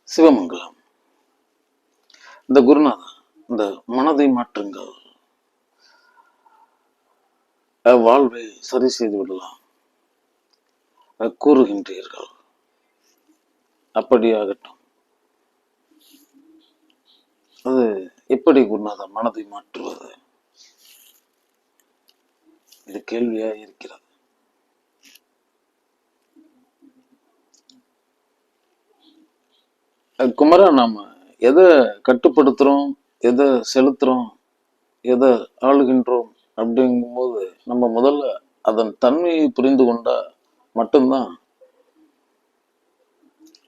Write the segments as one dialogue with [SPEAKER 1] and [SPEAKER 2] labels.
[SPEAKER 1] சிவமங்கலம். இந்த குருநாதா, இந்த மனதை மாற்றுங்கள், வாழ்வை சரி செய்து விடலாம் கூறுகின்றீர்கள். அப்படியாகட்டும். அது எப்படி குருநாதா மனதை மாற்றுவது? இது கேள்வியா இருக்கிறது. குமரா, நாம எதை கட்டுப்படுத்துறோம், எதை செலுத்துறோம், எதை ஆளுகின்றோம் அப்படிங்கும்போது நம்ம முதல்ல அதன் தன்மையை புரிந்து கொண்டா மட்டும்தான்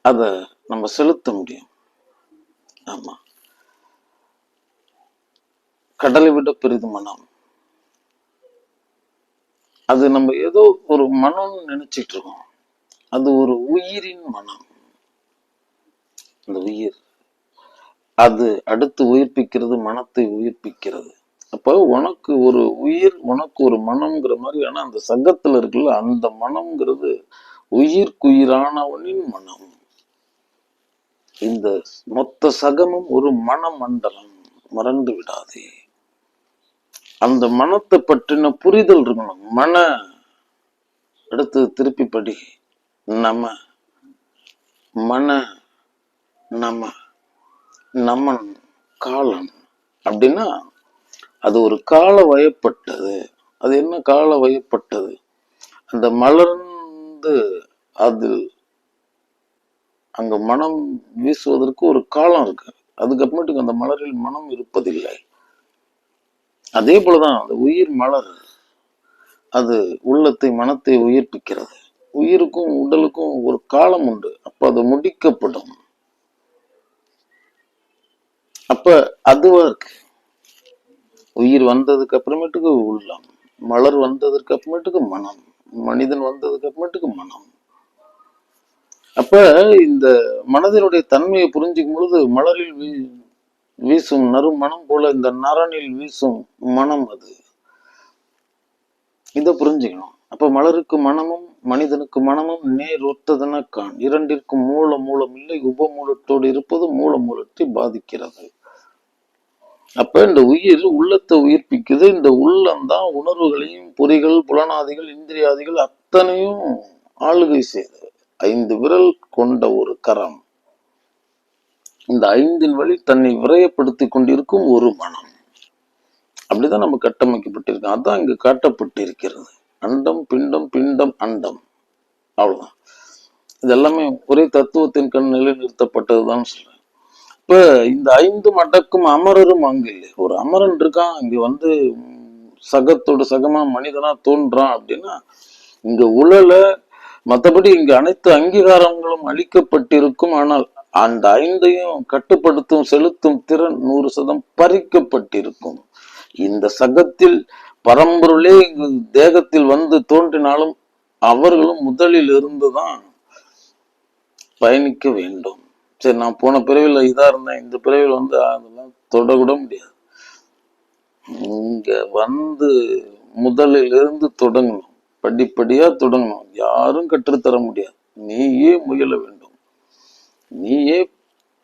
[SPEAKER 1] அதை நம்ம செலுத்த முடியும். ஆமா, கடலை விட பெரிது மனம். அது நம்ம ஏதோ ஒரு மனம்னு நினைச்சிட்டு இருக்கோம். அது ஒரு உயிரின் மனம். அந்த உயிர் அது அடுத்து உயிர்ப்பிக்கிறது, மனத்தை உயிர்ப்பிக்கிறது. அப்போ உனக்கு ஒரு உயிர், உனக்கு ஒரு மனம்ங்கிற மாதிரி. ஆனா அந்த சங்கத்துல இருக்குல்ல, அந்த மனம்ங்கிறது உயிர்க்குயிரானவனின் மனம். இந்த மொத்த சகமும் ஒரு மனமண்டலம், மறந்து விடாதே. அந்த மனத்தை பற்றின புரிதல் இருக்கணும். மன அடுத்து திருப்பி படி. நம மன நம நமன் காலம் அப்படின்னா அது ஒரு கால வயப்பட்டது. அது என்ன கால வயப்பட்டது? அந்த மலர்ந்து அது அங்க மனம் வீசுவதற்கு ஒரு காலம் இருக்கு. அதுக்கப்புறமேட்டுக்கு அந்த மலரில் மனம் இருப்பதில்லை. அதே போலதான் அந்த உயிர் மலர், அது உள்ளத்தை மனத்தை உயிர்ப்பிக்கிறது. உயிருக்கும் உடலுக்கும் ஒரு காலம் உண்டு. அப்ப அது முடிக்கப்படும். அப்ப அதுவா இருக்கு. உயிர் வந்ததுக்கு அப்புறமேட்டுக்கு உள்ளம், மலர் வந்ததுக்கு அப்புறமேட்டுக்கு மனம், மனிதன் வந்ததுக்கு அப்புறமேட்டுக்கு மனம். அப்ப இந்த மனதினுடைய தன்மையை புரிஞ்சுக்கும் பொழுது மலரில் வீசும் நறுமணம் போல இந்த நரனில் வீசும் மனம் அது. இதை புரிஞ்சுக்கணும். அப்ப மலருக்கு மனமும் மனிதனுக்கு மனமும் நேர் ஒத்ததென காண். இரண்டிற்கும் மூலம் இல்லை, உபமூலத்தோடு இருப்பது மூலத்தை பாதிக்கிறது. அப்ப இந்த உயிர் உள்ளத்தை உயிர்ப்பிக்குது. இந்த உள்ளம்தான் உணர்வுகளையும் பொறிகள், புலனாதிகள், இந்திரியாதிகள் அத்தனையும் ஆளுகை செய்து. 5 விரல் கொண்ட ஒரு கரம். இந்த 5 வழி தன்னை விரயப்படுத்தி கொண்டிருக்கும் ஒரு மனம். அப்படிதான் நம்ம கட்டமைக்கப்பட்டிருக்கோம். அதான் இங்கு காட்டப்பட்டிருக்கிறது. அண்டம் பிண்டம், பிண்டம் அண்டம். அவ்வளவுதான். இது எல்லாமே ஒரே தத்துவத்தின் கண் நிலைநிறுத்தப்பட்டதுதான் சொல்றேன். இப்ப இந்த 5 அடக்கும் அமரரும் அங்கு இல்லை. ஒரு அமரன் இருக்கான், இங்க வந்து சகத்தோட சகமா மனிதனா தோன்றான் அப்படின்னா இங்க உழல. மற்றபடி இங்க அனைத்து அங்கீகாரங்களும் அளிக்கப்பட்டிருக்கும். ஆனால் அந்த 5ஐயும் கட்டுப்படுத்தும் செலுத்தும் திறன் 100% பறிக்கப்பட்டிருக்கும். இந்த சகத்தில் பரம்பொருளே இங்கு தேகத்தில் வந்து தோன்றினாலும் அவர்களும் முதலில் இருந்துதான் பயணிக்க வேண்டும். சரி, நான் போன பிறவில இதா இருந்தேன், இந்த பிறவில வந்து அதெல்லாம் தொடக்கூட முடியாது. இங்க வந்து முதலில் இருந்து தொடங்கணும். படிப்படியா தொடங்கணும். யாரும் கற்றுத்தர முடியாது. நீயே முயல வேண்டும். நீயே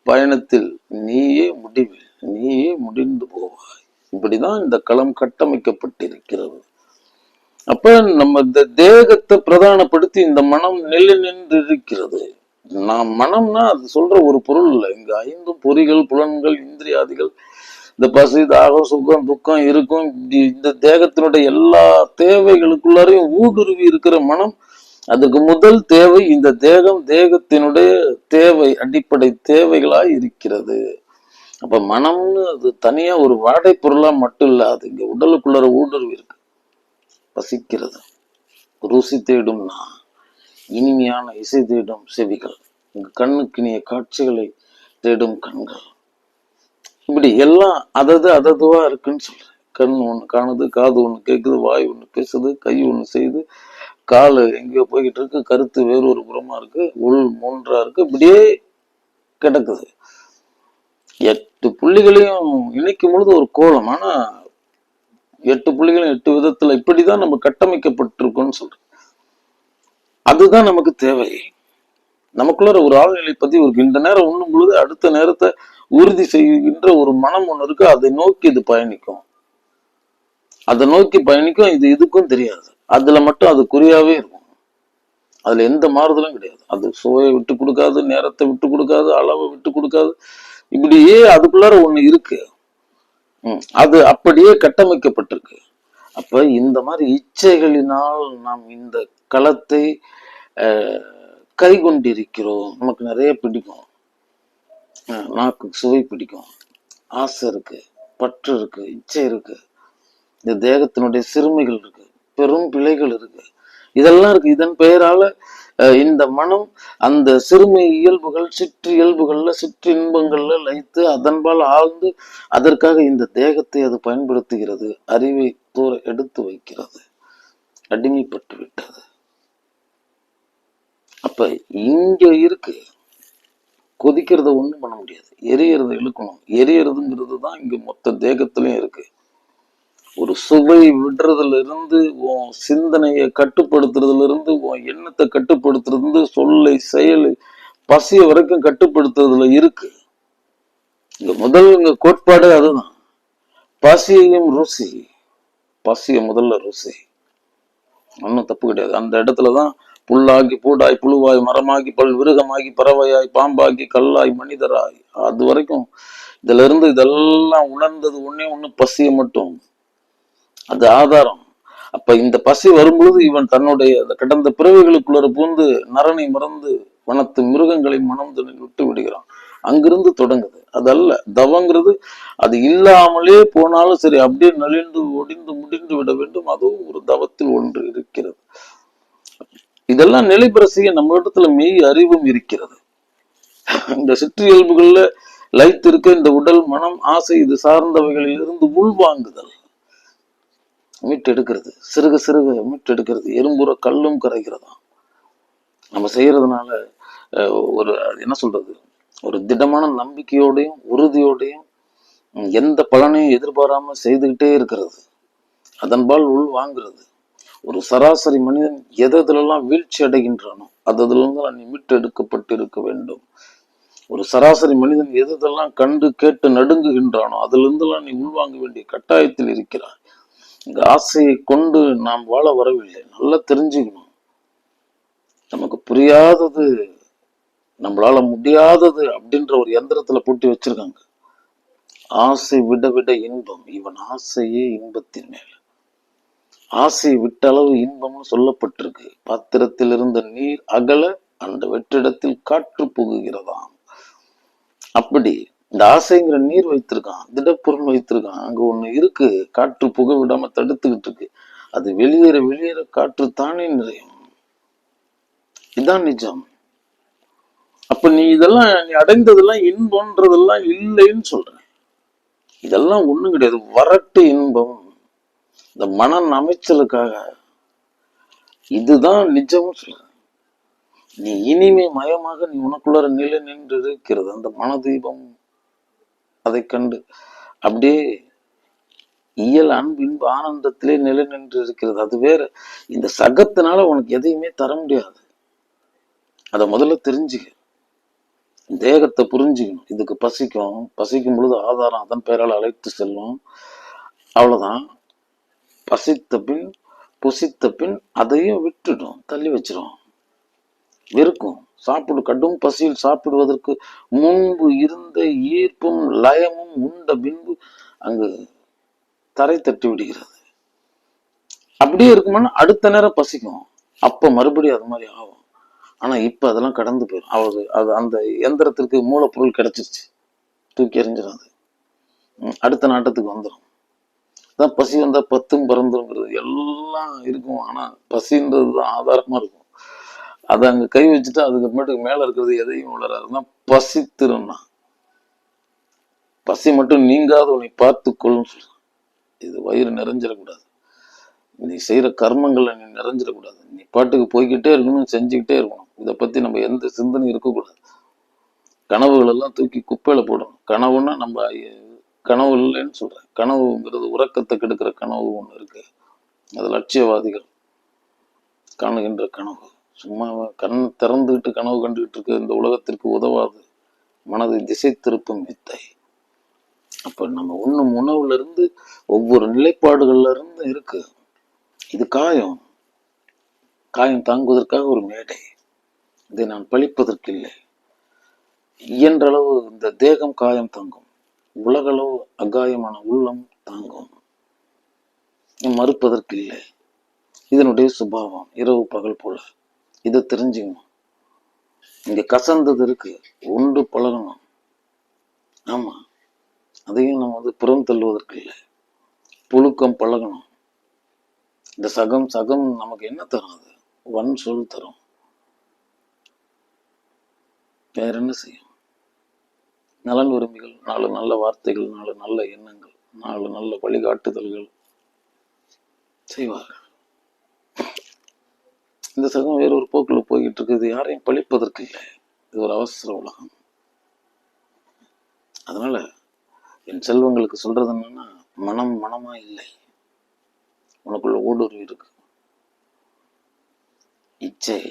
[SPEAKER 1] பயணத்தில், நீயே முடிவில், நீயே முடிந்து போவாய். இப்படிதான் இந்த களம் கட்டமைக்கப்பட்டிருக்கிறது. அப்ப நம்ம இந்த தேகத்தை பிரதானப்படுத்தி இந்த மனம் நிலை நின்று இருக்கிறது. நான் மனம்னா அது சொல்ற ஒரு பொருள் இல்லை. இங்க 5 பொறிகள், புலன்கள், இந்திரியாதிகள், இந்த பசி, தாகம், சுகம், துக்கம் இருக்கும். இந்த தேகத்தினுடைய எல்லா தேவைகளுக்குள்ளாரையும் ஊடுருவி இருக்கிற மனம். அதுக்கு முதல் தேவை இந்த தேகம், தேகத்தினுடைய தேவை, அடிப்படை தேவைகளாய் இருக்கிறது. அப்ப மனம்னு அது தனியா ஒரு வாடை பொருளா மட்டும் இல்ல. அது இங்க உடலுக்குள்ளார ஊடுருவி இருக்கு. பசிக்கிறது, ருசி தேடும்னா இனிமையான இசை தேடும் செவிகள், கண்ணுக்கினிய காட்சிகளை தேடும் கண்கள். இப்படி எல்லாம் அததுவா இருக்குன்னு சொல்றேன். கண் ஒண்ணு காணுது, காது ஒண்ணு கேட்குது, வாய் ஒண்ணு பேசுது, கை ஒண்ணு செய்யுது, காலு எங்கேயோ போய்கிட்டு இருக்கு, கருத்து வேறு ஒரு புறமா இருக்கு, உள் 3ஆ இருக்கு. இப்படியே கிடக்குது. 8 புள்ளிகளையும் இணைக்கும் பொழுது ஒரு கோலம். ஆனா 8 புள்ளிகளும் 8 விதத்துல இப்படிதான் நம்ம கட்டமைக்கப்பட்டிருக்கோம்னு சொல்றேன். அதுதான் நமக்கு தேவை. நமக்குள்ள ஒரு ஆழ்நிலை பத்தி ஒரு இந்த நேரம் உண்ணும் பொழுது அடுத்த நேரத்தை உறுதி செய்கின்ற ஒரு மனம் ஒண்ணு இருக்கு. அதை நோக்கி இது பயணிக்கும். அதை நோக்கி பயணிக்கும். இது இதுக்கும் தெரியாது. அதுல மட்டும் அது குறியாவே இருக்கும். அதுல எந்த மாறுதலும் கிடையாது. அது சுவையை விட்டு கொடுக்காது, நேரத்தை விட்டு கொடுக்காது, அளவை விட்டு கொடுக்காது. இப்படியே அதுக்குள்ளார ஒண்ணு இருக்கு. அது அப்படியே கட்டமைக்கப்பட்டிருக்கு. அப்ப இந்த மாதிரி இச்சைகளினால் நாம் இந்த களத்தை கை கொண்டிருக்கிறோம். நமக்கு நிறைய பிடிக்கும், நாக்கு சுவை பிடிக்கும், ஆசை இருக்கு, பற்று இருக்கு, இச்சை இருக்கு, இந்த தேகத்தினுடைய சிறுமைகள் இருக்கு, பெரும் பிழைகள் இருக்கு, இதெல்லாம் இருக்கு. இதன் பெயரால இந்த மனம் அந்த சிறுமை இயல்புகள், சிற்று இயல்புகள்ல, சிற்று இன்பங்கள்ல லயித்து அதன்பால் ஆழ்ந்து அதற்காக இந்த தேகத்தை அது பயன்படுத்துகிறது. அறிவை தூர எடுத்து வைக்கிறது. அடிமைப்பட்டு விட்டது. அப்ப இங்க இருக்கு. கொதிக்கிறத ஒண்ணும் பண்ண முடியாது. எரியறதை இழுக்கணும். எரியறதுங்கிறது தான் இங்க மொத்த தேகத்திலயும் இருக்கு. ஒரு சுவை விடுறதுல இருந்து, உன் சிந்தனையை கட்டுப்படுத்துறதுல இருந்து, உன் எண்ணத்தை கட்டுப்படுத்துறது, சொல்லை செயலை பசிய வரைக்கும் கட்டுப்படுத்துறதுல இருக்கு. இங்க முதல் இங்க கோட்பாடு அதுதான். பசியையும் ருசி. பசிய முதல்ல ருசி. ஒன்னும் தப்பு கிடையாது. அந்த இடத்துலதான் புல்லாகி பூடாய் புழுவாய் மரமாகி பல் விருகமாகி பறவையாய் பாம்பாகி கல்லாய் மனிதராய், அது வரைக்கும் இதுல இருந்து இதெல்லாம் உணர்ந்தது ஒன்னே ஒண்ணு, பசிய மட்டும். அது ஆதாரம். அப்ப இந்த பசி வரும்பொழுது இவன் தன்னுடைய கடந்த பிறவைகளுக்குள்ள பூந்து நரனை மறந்து வனத்து மிருகங்களை மனம் விட்டு விடுகிறான். அங்கிருந்து தொடங்குது. அதல்ல தவங்கிறது. அது இல்லாமலே போனாலும் சரி, அப்படியே நலிந்து ஒடிந்து முடிந்து விட வேண்டும். அதுவும் ஒரு தவத்தில் ஒன்று இருக்கிறது. இதெல்லாம் நிலை பெற செய்ய நம்ம இடத்துல மெய் அறிவும் இருக்கிறது. இந்த சிற்றியல்புகள்ல லைத்திருக்க இந்த உடல் மனம் ஆசை இது சார்ந்தவைகளில் இருந்து உள்வாங்குதல், மீட்டெடுக்கிறது. சிறுக சிறுக மீட்டெடுக்கிறது. எறும்புற கல்லும் கரைகிறதா நம்ம செய்யறதுனால. ஒரு என்ன சொல்றது, ஒரு திடமான நம்பிக்கையோடையும் உறுதியோடையும் எந்த பலனையும் எதிர்பாராம செய்துகிட்டே இருக்கிறது. அதன்பால் உள் வாங்குறது. ஒரு சராசரி மனிதன் எதெல்லாம் வீழ்ச்சி அடைகின்றானோ அதெல்லாம் நீ மீட்டெடுக்கப்பட்டு இருக்க வேண்டும். ஒரு சராசரி மனிதன் எதெல்லாம் கண்டு கேட்டு நடுங்குகின்றானோ அதுல இருந்தெல்லாம் நீ உள்வாங்க வேண்டிய கட்டாயத்தில் இருக்கிறாய். இந்த ஆசையை கொண்டு நாம் வாழ வரவில்லை. நல்லா தெரிஞ்சுக்கணும். நமக்கு புரியாதது, நம்மளால முடியாதது அப்படின்ற ஒரு எந்திரத்துல போட்டு வச்சிருக்காங்க. ஆசை விட விட இன்பம். இவன் ஆசையே இன்பத்தின் மேல. ஆசை விட்டளவு இன்பம்னு சொல்லப்பட்டிருக்கு. பாத்திரத்தில் இருந்த நீர் அகல அந்த வெற்றிடத்தில் காற்று புகுகிறதாம். அப்படி இந்த ஆசைங்கிற நீர் வைத்திருக்கான், திடப்பொருள் வைத்திருக்கான். அங்க ஒண்ணு இருக்கு, காற்று புக விடாம தடுத்துக்கிட்டு இருக்கு. அது வெளியேற வெளியேற காற்று தானே நிறையும். இதுதான் நிஜம். அப்ப நீ இதெல்லாம் நீ அடைந்ததெல்லாம் இன்பம்ன்றதெல்லாம் இல்லைன்னு சொல்ற. இதெல்லாம் ஒண்ணும் கிடையாது. வரட்டு இன்பம், இந்த மன அமைச்சலுக்காக. இதுதான் நிஜம் சொல்ற. நீ இனிமை மயமாக நீ உனக்குள்ளார நிலை நின்று இருக்கிறது. அந்த மனதீபம் அதை கண்டு அப்படியே இயல் அன்பு இன்ப ஆனந்தத்திலே நிலை நின்று இருக்கிறது. அது வேற. இந்த சகத்தினால உனக்கு எதையுமே தர முடியாது. அதை முதல்ல தெரிஞ்சுக்க. தேகத்தை புரிஞ்சுக்கணும். இதுக்கு பசிக்கும். பசிக்கும் பொழுது ஆதாரம் அதன் பெயரால் அழைத்து செல்லும். அவ்வளவுதான். பசித்த பின் புசித்த பின் அதையும் விட்டுடும், தள்ளி வச்சிடும், வெறுக்கும். சாப்பிடு. கடும் பசியில் சாப்பிடுவதற்கு முன்பு இருந்த ஈர்ப்பும் லயமும் உண்ட பின்பு அங்கு தரை தட்டி விடுகிறது. அப்படியே இருக்குமானா அடுத்த நேரம் பசிக்கும். அப்ப மறுபடியும் அது மாதிரி ஆகும். ஆனா இப்ப அதெல்லாம் கடந்து போயிடும். அது அந்த எந்திரத்திற்கு மூலப்பொருள் கிடைச்சிருச்சு, தூக்கி எறிஞ்சிடாது. அடுத்த நாட்டத்துக்கு வந்துடும். அதான் பசி வந்தா பத்தும் பறந்துருங்கிறது எல்லாம் இருக்கும். ஆனா பசின்றதுதான் ஆதாரமா இருக்கும். அதை அங்க கை வச்சுட்டு அதுக்கப்புறமேட்டுக்கு மேல இருக்கிறது எதையும் உளராதுன்னா பசித்திருன்னா. பசி மட்டும் நீங்காத உன்னை பார்த்துக்கொள்ளும் சொல்ற. இது வயிறு நிறைஞ்சிடக்கூடாது. நீ செய்யற கர்மங்கள்ல நீ நிறைஞ்சிடக்கூடாது. நீ பாட்டுக்கு போய்கிட்டே இருக்கணும், செஞ்சுக்கிட்டே இருக்கணும். இதை பத்தி நம்ம எந்த சிந்தனையும் இருக்கக்கூடாது. கனவுகள் எல்லாம் தூக்கி குப்பையில போடணும். கனவுன்னா நம்ம கனவு இல்லைன்னு சொல்றேன். கனவுங்கிறது உறக்கத்தை கெடுக்கிற கனவு ஒண்ணு இருக்கு. அது லட்சியவாதிகள் காணுகின்ற கனவு. சும்மா கண் திறந்துகிட்டு கனவு கண்டுகிட்டு இருக்க இந்த உலகத்திற்கு உதவாது. மனதை திசை திருப்பும் வித்தை. அப்ப நம்ம உண்ணும் உணவுல இருந்து ஒவ்வொரு நிலைப்பாடுகள்ல இருந்து இருக்கு. இது காயம். காயம் தாங்குவதற்காக ஒரு மேடை. இதை நான் பழிப்பதற்கில்லை. இயன்ற அளவு இந்த தேகம் காயம் தாங்கும். உலகளவு அகாயமான உள்ளம் தாங்கும். மறுப்பதற்கில்லை. இதனுடைய சுபாவம் இரவு பகல் போல. இதை தெரிஞ்சுக்கணும். இங்க கசந்தது இருக்கு, உண்டு பழகணும். ஆமா, அதையும் நம்ம புறம் தள்ளுவதற்கு இல்லை. புழுக்கம் பழகணும். இந்த சகம் நமக்கு என்ன தரும்? அது வன் சொல் தரும். வேற என்ன செய்யும்? நலன் விரும்பிகள் 4 நல்ல வார்த்தைகள், 4 நல்ல எண்ணங்கள், 4 நல்ல வழிகாட்டுதல்கள் செய்வார்கள். இந்த சகம் வேற ஒரு போக்கில் போய்கிட்டு இருக்கு. இது யாரையும் பழிப்பதற்கு இல்லை. இது ஒரு அவசர உலகம். அதனால என் செல்வங்களுக்கு சொல்றது என்னன்னா, மனமா இல்லை, உனக்குள்ள ஊடுருவி இருக்கு. இச்சை,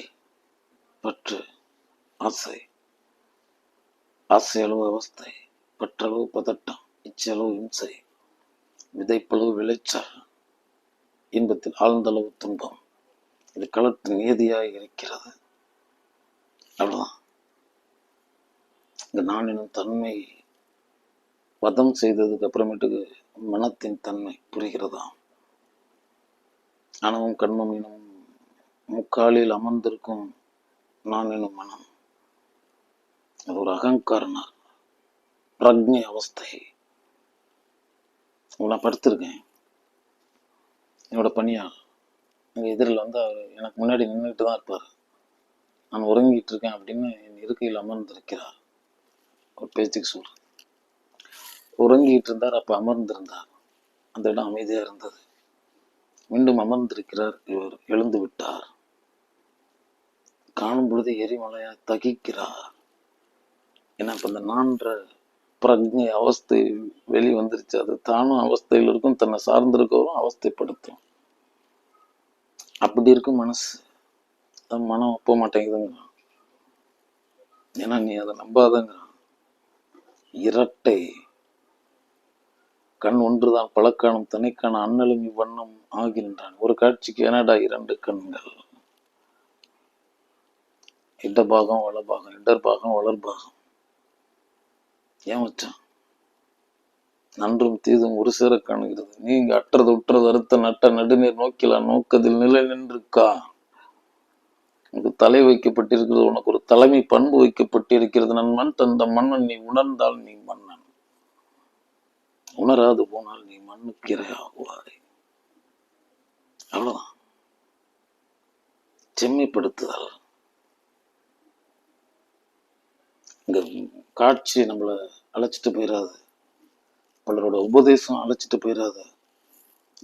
[SPEAKER 1] பற்று, ஆசை. ஆசை அளவு அவஸ்தை, பற்றளவு பதட்டம், இச்சை அளவு இம்சை, விதைப்பளவு விளைச்சல், இன்பத்தில் ஆழ்ந்தளவு துன்பம். இது களத்தின் நீதியாய் இருக்கிறது. அவ்வளவுதான். இந்த நான் எனும் தன்மை வதம் செய்ததுக்கு அப்புறமேட்டுக்கு மனத்தின் தன்மை புரிகிறதா? அணவும் கண்மம் எனும் முக்காலில் அமர்ந்திருக்கும் நான் எனும் மனம். அது ஒரு அகங்காரனார் பிரக்ஞை அவஸ்தை. நான் படுத்திருக்கேன். என்னோட பணியாள் எங்கள் எதிரில் அவர் எனக்கு முன்னாடி நின்றுட்டு தான் இருப்பார். நான் உறங்கிட்டு இருக்கேன் அப்படின்னு என் இருக்கையில் அமர்ந்திருக்கிறார். ஒரு பேச்சுக்கு சொல்றேன். உறங்கிட்டு இருந்தார். அப்ப அமர்ந்திருந்தார். அந்த இடம் அமைதியா இருந்தது. மீண்டும் அமர்ந்திருக்கிறார். இவர் எழுந்து விட்டார். காணும் பொழுது எரிமலையா தகிக்கிறார். ஏன்னா இப்ப இந்த நான்ற பிரக்ஞை அவஸ்தை வெளி வந்துருச்சு. அது தானும் அவஸ்தையில் இருக்கும், தன்னை சார்ந்திருக்கவும் அவஸ்தைப்படுத்தும். அப்படி இருக்கும் மனசு. மனம் ஒப்ப மாட்டேங்குதுங்க. ஏன்னா நீ அதை நம்பாதங்க. இரட்டை கண் ஒன்றுதான் பழக்காணும் தனிக்கான அண்ணலும் இவ்வண்ணம் ஆகின்றான். ஒரு காட்சிக்கு என்னடா 2 கண்கள்? இடபாகம் வலபாகம், இடர்பாகம் வளர்பாகம். ஏன் வச்சான்? நன்றும் தீதும் ஒரு சேர காணுகிறது. நீங்க அற்றது உற்றது அறுத்த நட்ட நடுநீர் நோக்கிலாம் நோக்கதில் நிலை நின்றுக்கா. உனக்கு தலை வைக்கப்பட்டிருக்கிறது. உனக்கு ஒரு தலைமை பண்பு வைக்கப்பட்டிருக்கிறது. நன்மன் தந்த மன்னன் நீ உணர்ந்தால் நீ மன்னன், உணராது போனால் நீ மண்ணுக்கு இரையாகுவாய். அவ்வளவுதான். செம்மைப்படுத்துதல். இங்க காட்சி நம்மள அழைச்சிட்டு போயிடாது. பலரோட உபதேசம் அழைச்சிட்டு போயிடாது.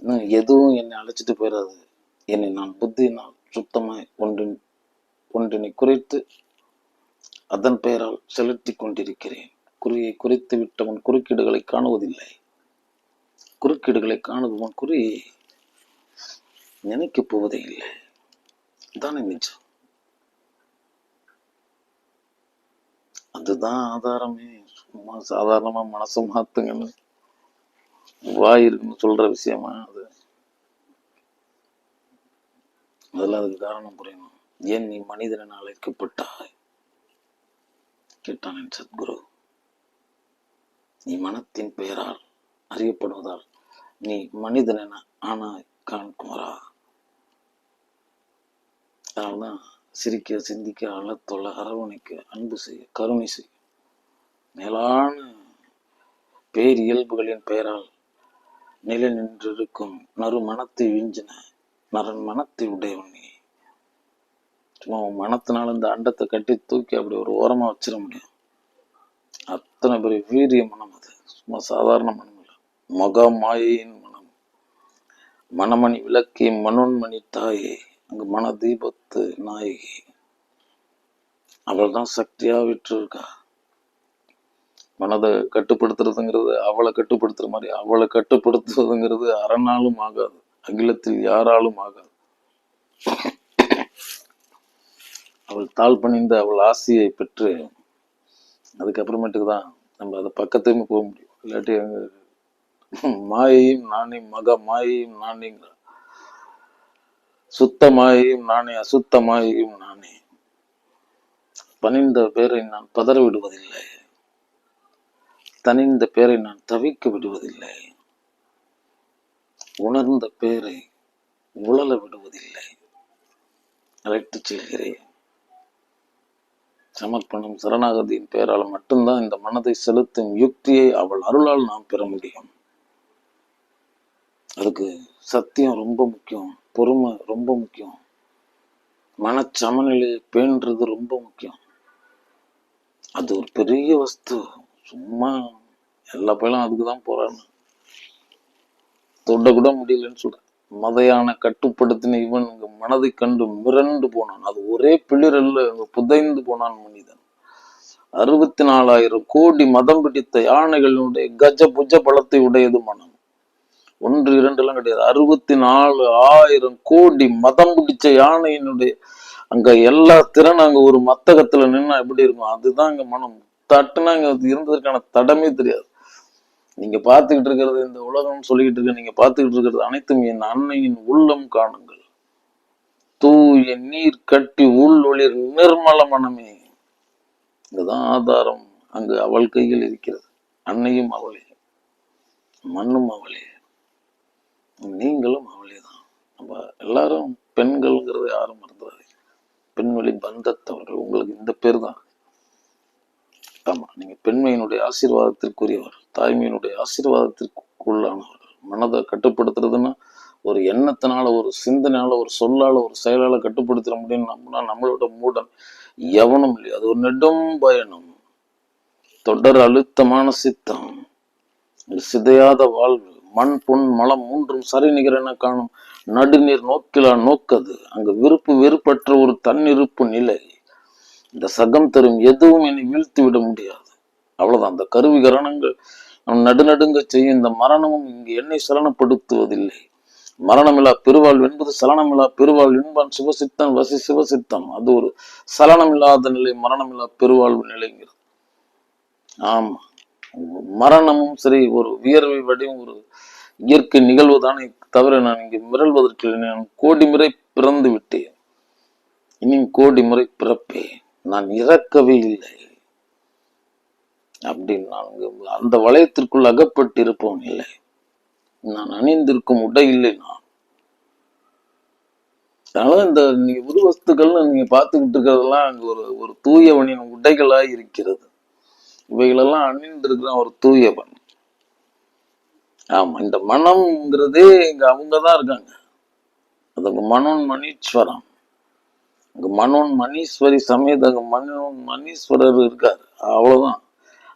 [SPEAKER 1] இன்னும் எதுவும் என்னை அழைச்சிட்டு போயிடாது. என்னை நான் புத்தியினால் சுத்தமாய் ஒன்றினை குறைத்து அதன் பெயரால் செலுத்தி கொண்டிருக்கிறேன். குறியை குறைத்து விட்டவன் குறுக்கீடுகளை காணுவதில்லை. குறுக்கீடுகளை காணுபவன் குறியை நினைக்க போவதே இல்லை. தானே நிஜம். அதுதான் ஆதாரமே. சும்மா சாதாரணமா மனசை மாத்துங்கன்னு வாயிருக்குன்னு சொல்ற விஷயமா அது? அதெல்லாம் அதுக்கு காரணம் புரியணும். ஏன் நீ மனிதன் அழைக்கப்பட்டாய் கேட்டான் என் சத்குரு. நீ மனத்தின் பெயரால் அறியப்படுவதால் நீ மனிதன் என ஆனாய் காண்குமரா. அதனால்தான் சிரிக்க, சிந்திக்க, அழத்தொள்ள, அரவணைக்க, அன்பு செய்ய, கருணை செய்ய, மேலான பேரியல்புகளின் பெயரால் நிலை நின்றிருக்கும் நறு மனத்தை வீஞ்சின நரன் மனத்தை உடையவன் நீ. சும்மா மனத்தினால இந்த அண்டத்தை கட்டி தூக்கி அப்படி ஒரு ஓரமா வச்சிட முடியும். அத்தனை பெரிய வீரிய மனம் அது. சும்மா சாதாரண மனம் இல்லை. மகா மாயின் மனம். மணமணி விளக்கே மனோன்மணி தாயே, அங்கு மன தீபத்து நாயகி. அவள் தான் சக்தியா விட்டு இருக்கா. மனதை கட்டுப்படுத்துறதுங்கிறது அவளை கட்டுப்படுத்துற மாதிரி, அவளை கட்டுப்படுத்துவதுங்கிறது அறநாளும் ஆகாது, அகிலத்தில் யாராலும் ஆகாது. அவள் தாழ் பணிந்து அவள் ஆசையை பெற்று அதுக்கப்புறமேட்டுக்கு தான் நம்ம அதை பக்கத்தையுமே போக முடியும். இல்லாட்டி அங்க மாயையும் நானே மக மாயையும் நானேங்கிற சுத்த மாயையும் நானே அசுத்த மாயையும் நானே. பணிந்த பேரை நான் பதற விடுவதில்லை, தனிந்த பேரை நான் தவிக்க விடுவதில்லை, உணர்ந்த பேரை உழல விடுவதில்லை, அழைத்து செல்கிறேன். சமர்ப்பணம் சரணாகதியின் பெயரால் மட்டும்தான் இந்த மனதை செலுத்தும் யுக்தியை அவள் அருளால் நாம் பெற முடியும். அதுக்கு சத்தியம் ரொம்ப முக்கியம், பொறுமை ரொம்ப முக்கியம், மனச்சமநிலையை பேணுறது ரொம்ப முக்கியம். அது ஒரு பெரிய வஸ்து. சும்மா எல்லா பயிலும் அதுக்குதான் போறாங்க. தொட கூட முடியலன்னு சொல்ற. மதையான கட்டுப்படுத்தின இவன் மனதை கண்டு மிரண்டு போனான். அது ஒரே பிளிரல்ல புதைந்து போனான் மனிதன். 64,000 கோடி மதம் பிடித்த யானைகளுடைய கஜ புஜ பலத்தை உடையது மனம். 1 2 எல்லாம் கிடையாது. 64,000 கோடி மதம் பிடிச்ச யானையினுடைய அங்க எல்லா திறனும் அங்க ஒரு மத்தகத்துல நின்னா எப்படி இருக்கும்? அதுதான் அங்க மனம். தட்டுனா அங்க இருந்ததற்கான தடமே தெரியாது. நீங்க பார்த்துக்கிட்டு இருக்கிறது இந்த உலகம் சொல்லிக்கிட்டு இருக்க, நீங்க பார்த்துக்கிட்டு இருக்கிறது அனைத்தும் என் அன்னையின் உள்ளம் காணுங்கள். தூய நீர் கட்டி உள் ஒளிர் நிர்மல மனமே. இதுதான் ஆதாரம். அங்கு அவள் கையில் இருக்கிறது. அன்னையும் அவளே, மண்ணும் அவளே, நீங்களும் அவளே தான். நம்ம எல்லாரும் பெண்கள்ங்கிறது யாரும் மறந்துடாது. பெண்வெளி பந்தத்தவர்கள். உங்களுக்கு இந்த பேர் தான். ஆமா, நீங்க பெண்மையினுடைய ஆசீர்வாதத்திற்குரியவர், தாய்மையினுடைய ஆசீர்வாதத்திற்குள்ளானவர். மனதை கட்டுப்படுத்துறதுன்னா ஒரு எண்ணத்தினால, ஒரு சிந்தனையால, ஒரு சொல்லால, ஒரு செயலால கட்டுப்படுத்த முடியும் நம்பினா நம்மளோட மூடன் எவனும் இல்லையா. அது ஒரு நெடும் பயணம், தொடர் அழுத்தமான சித்தம், சிதையாத வாழ்வு, மண் பொன் மலம் மூன்றும் சரி நிகரென காணும் நடுநீர் நோக்கிலா நோக்கது. அங்கு விருப்பு வெறுப்பற்ற ஒரு தன்னிருப்பு நிலை. இந்த சகம் தரும் எதுவும் என்னை வீழ்த்தி விட முடியாது. அவ்வளவுதான். அந்த கருவி கரணங்கள் நம் நடுநடுங்க செய்யும். இந்த மரணமும் இங்கு என்னை சலனப்படுத்துவதில்லை. மரணமில்லா பெருவாழ்வு என்பது சலனமில்லா பெருவாழ்வு என்பான் சிவசித்தன் வசி சிவசித்தம். அது ஒரு சலனமில்லாத நிலை, மரணமில்லா பெருவாழ்வு நிலைங்கிறது. ஆமா, மரணமும் சரி ஒரு வியர்வை வடிவும் ஒரு இயற்கை நிகழ்வு தானே தவிர நான் இங்கு மிரள்வதற்கு நான் கோடி முறை பிறந்து விட்டேன், இனி கோடி முறை பிறப்பேன், நான் இறக்கவே இல்லை அப்படின்னு நான் அந்த வளையத்திற்குள் அகப்பட்டு இருப்போம் இல்லை. நான் அணிந்திருக்கும் உடை இல்லை நான். அதனால இந்த நீங்க உருவஸ்துக்கள்னு நீங்க பார்த்துக்கிட்டு இருக்கிறதெல்லாம் அங்க ஒரு தூயவனின் உடைகளா இருக்கிறது. இவைகளெல்லாம் அணிந்திருக்கிற ஒரு தூயவன். ஆமா, இந்த மனம்ங்கிறதே இங்க அவங்கதான் இருக்காங்க. அது மனோன் மணீஸ்வரம். அங்க மனோன் மணீஸ்வரி சமேத அங்க மனோன் மணீஸ்வரர் இருக்காரு. அவ்வளவுதான்.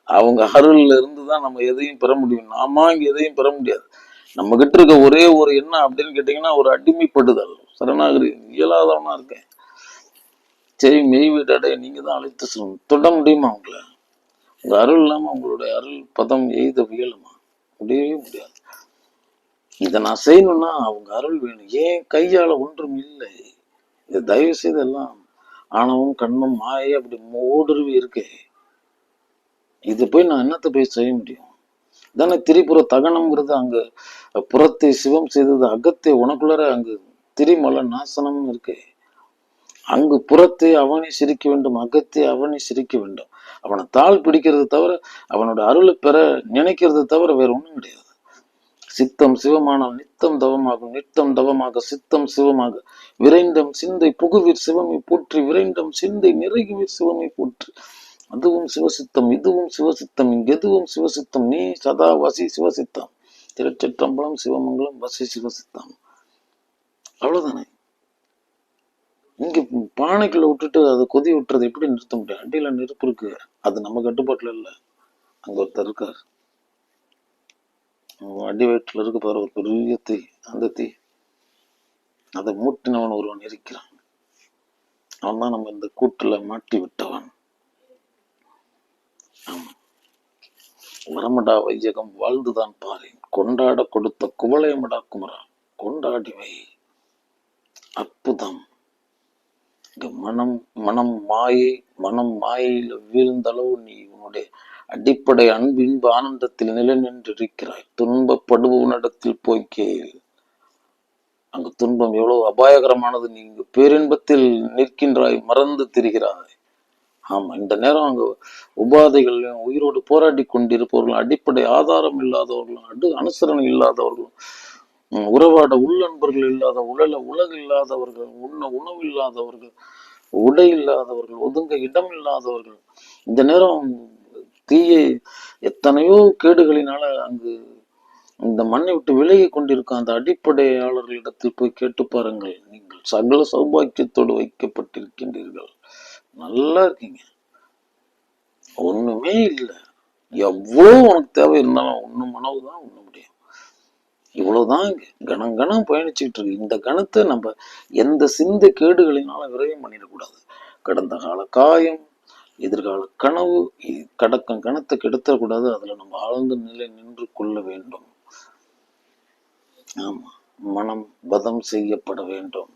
[SPEAKER 1] அவங்க அருள்ல இருந்துதான் நம்ம எதையும் பெற முடியும். நாம இங்க எதையும் பெற முடியாது. நம்ம கிட்ட இருக்க ஒரே ஒரு என்ன அப்படின்னு கேட்டீங்கன்னா ஒரு அடிமைப்படுதல். சரணாகரி இயலாதவனா இருக்கேன். சரி, மெய் வீடாடைய நீங்க தான் அழைத்து சொல்லணும். தொட முடியுமா உங்களை? உங்க அருள் இல்லாம உங்களுடைய அருள் பதம் எய்த வியலுமா? முடியவே முடியாது. இதை நான் செய்யணும்னா அவங்க அருள் வேணும். ஏன் கையால ஒன்றும் இல்லை. இதை தயவு செய்து எல்லாம் ஆணவம் கண்மம் மாயை அப்படி ஓடுருவி இருக்கே. இது போய் நான் என்னத்தை போய் செய்ய முடியும்? தானே திரிபுர தகனம்ங்கிறது. அங்க புறத்தை சிவம் செய்தது, அகத்தை உனக்குள்ளார அங்கு திரிமல நாசனம் இருக்கு. அங்கு புறத்தை அவனை சிரிக்க வேண்டும், அகத்தை அவனை சிரிக்க வேண்டும். அவனை தாழ் பிடிக்கிறது தவிர, அவனோட அருளை பெற நினைக்கிறது தவிர வேற ஒண்ணும் கிடையாது. சித்தம் சிவமானால் நித்தம் தவமாகும், நித்தம் தவமாக சித்தம் சிவமாக. விரைந்தம் சிந்தை புகுவீர் சிவமை போற்றி, விரைந்தம் சிந்தை நிறைகுவீர் சிவமை போற்றி. அதுவும் சிவசித்தம், இதுவும் சிவசித்தம், இங்கெதுவும் சிவசித்தம், நீ சதா வசி சிவசித்தம். திருச்சிற்றம்பலம் சிவமங்கலம் வசி சிவசித்தம். அவ்வளவுதானே. இங்க பானைக்குள்ள விட்டுட்டு அதை கொதி விட்டுறது எப்படி நிறுத்த முடியும்? அடியில நெருப்பு இருக்கு, அது நம்ம கட்டுப்பாட்டுல இல்ல. அங்க ஒருத்தர் இருக்காரு, அடி வயிற்றுல இருக்கு பாரு ஒரு பெரிய தீ. அந்த தீ அதை மூட்டினவன் ஒருவன் இருக்கிறான். அவன் தான் நம்ம இந்த கூட்டுல மாட்டி விட்டவன். ஆமா, வரமடா வையகம் வாழ்ந்துதான் பாரேன், கொண்டாட கொடுத்த குவளையமடா குமரா, கொண்டாடிவை அற்புதம். இங்க மனம் மனம் மாயை, மனம் மாயையில வீழ்ந்தளவு நீ உன்னுடைய அடிப்படை அன்பின்பு ஆனந்தத்தில் நிலை நின்றிருக்கிறாய். துன்பப்படுபவனிடத்தில் போய் கேள். அங்கு துன்பம் எவ்வளவு அபாயகரமானது. நீங்க பேரின்பத்தில் நிற்கின்றாய், மறந்து திரிகிறாய். ஆமா, இந்த நேரம் அங்க உபாதைகளையும் உயிரோடு போராடி கொண்டிருப்பவர்களும், அடிப்படை ஆதாரம் இல்லாதவர்களும், அனுசரணை இல்லாதவர்களும், உறவாட உள்ளன்பர்கள் இல்லாத, உலகு இல்லாதவர்கள், உணவு இல்லாதவர்கள், உடை இல்லாதவர்கள், ஒதுங்க இடம் இல்லாதவர்கள், இந்த நேரம் தீய எத்தனையோ கேடுகளினால அங்கு இந்த மண்ணை விட்டு விலகி கொண்டிருக்கும் அந்த அடிப்படையாளர்களிடத்தில் போய் கேட்டு பாருங்கள். நீங்கள் சகல சௌபாக்கியத்தோடு வைக்கப்பட்டிருக்கின்றீர்கள். நல்லா இருக்கீங்க, ஒண்ணுமே இல்லை. எவ்வளவு உனக்கு தேவை இருந்தாலும் ஒண்ணு மனவுதான் உண்ண முடியும். இவ்வளவுதான் கணம் கணம் பயணிச்சுட்டு இருக்கு. இந்த கணத்தை நம்ம எந்த சிந்த கேடுகளினாலும் விரயம் பண்ணிடக்கூடாது. கடந்த கால காயம், எதிர்கால கனவு, கடக்கும் கணத்தை கெடுத்தக்கூடாது. அதுல நம்ம ஆழ்ந்த நிலை நின்று கொள்ள வேண்டும். ஆமா, மனம் வதம் செய்யப்பட வேண்டும்.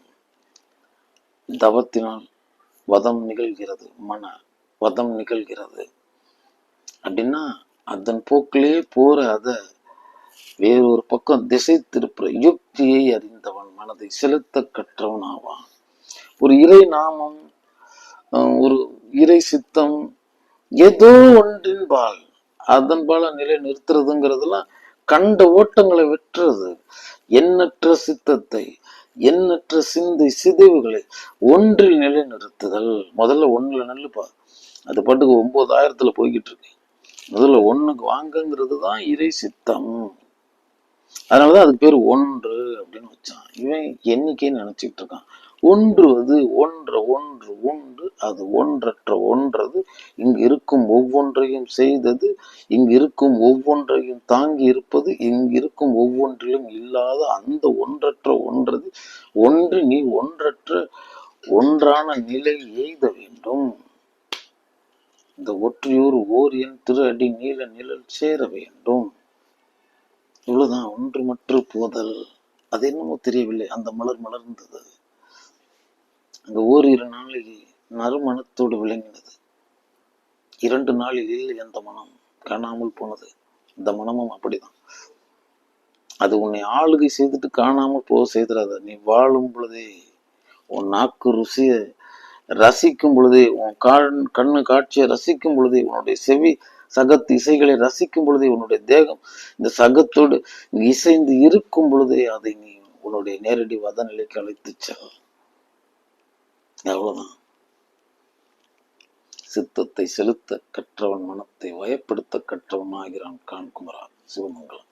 [SPEAKER 1] தவத்தினால் வதம் நிகழ்கிறது, மன வதம் நிகழ்கிறது. அப்படின்னா அதன் போக்கிலே போற அத வேறொரு பக்கம் திசை திருப்புற யுக்தியை அறிந்தவன் மனதை செலுத்த கற்றவன் ஆவான். ஒரு இறை நாமம், ஒரு இறை சித்தம், ஏதோ ஒன்றின் பால் அதன் பால நிலை நிறுத்துறதுங்கிறதுலாம் கண்ட ஓட்டங்களை வெற்றுறது. எண்ணற்ற சித்தத்தை, எண்ணற்ற சிந்தை சிதைவுகளை ஒன்றில் நிலை நிறுத்துதல். முதல்ல ஒண்ணுல நெல்லுப்பா, அது பாட்டுக்கு 9,000 போய்கிட்டு இருக்கு. முதல்ல ஒண்ணுக்கு வாங்கங்கிறது தான் இறை சித்தம். அதனாலதான் அதுக்கு பேர் ஒன்று அப்படின்னு வச்சான். இவன் எண்ணிக்கைன்னு நினைச்சிட்டு இருக்கான். ஒன்று அது ஒன்று உண்டு, அது ஒன்றற்ற ஒன்றது. இங்கு இருக்கும் ஒவ்வொன்றையும் செய்தது, இங்கு இருக்கும் ஒவ்வொன்றையும் தாங்கி இருப்பது, இங்கு இருக்கும் ஒவ்வொன்றிலும் இல்லாத அந்த ஒன்றற்ற ஒன்றது. ஒன்று நீ ஒன்றற்ற ஒன்றான நிலை எய்த வேண்டும். இந்த ஒற்றியூர் ஓர் என் திரு அடி நீல நிழல் சேர வேண்டும். இவ்வளவுதான், ஒன்று மற்ற போதல். அது என்னமோ தெரியவில்லை, அந்த மலர் மலர்ந்தது. அங்க ஓரிரு நாளில் நறுமணத்தோடு விளங்கினது. 2 நாளில் இல்லை அந்த மனம், காணாமல் போனது. இந்த மனமும் அப்படிதான். அது உன்னை ஆளுகை செய்துட்டு காணாமல் போக செய்திடாத. நீ வாழும் பொழுதே, உன் நாக்கு ருசிய ரசிக்கும் பொழுதே, உன் கண்ணு காட்சியை ரசிக்கும் பொழுதே, உன்னுடைய செவி சகத்து இசைகளை ரசிக்கும் பொழுதே, உன்னுடைய தேகம் இந்த சகத்தோடு இசைந்து இருக்கும் பொழுதே அதை நீ உன்னுடைய நேரடி வத நிலைக்கு அழைத்து செல். அவ்வளவுதான். சித்தத்தை செலுத்த கற்றவன் மனத்தை வயப்படுத்த கற்றவன் ஆகிறான். காண்குமரா. சிவமங்கலம்.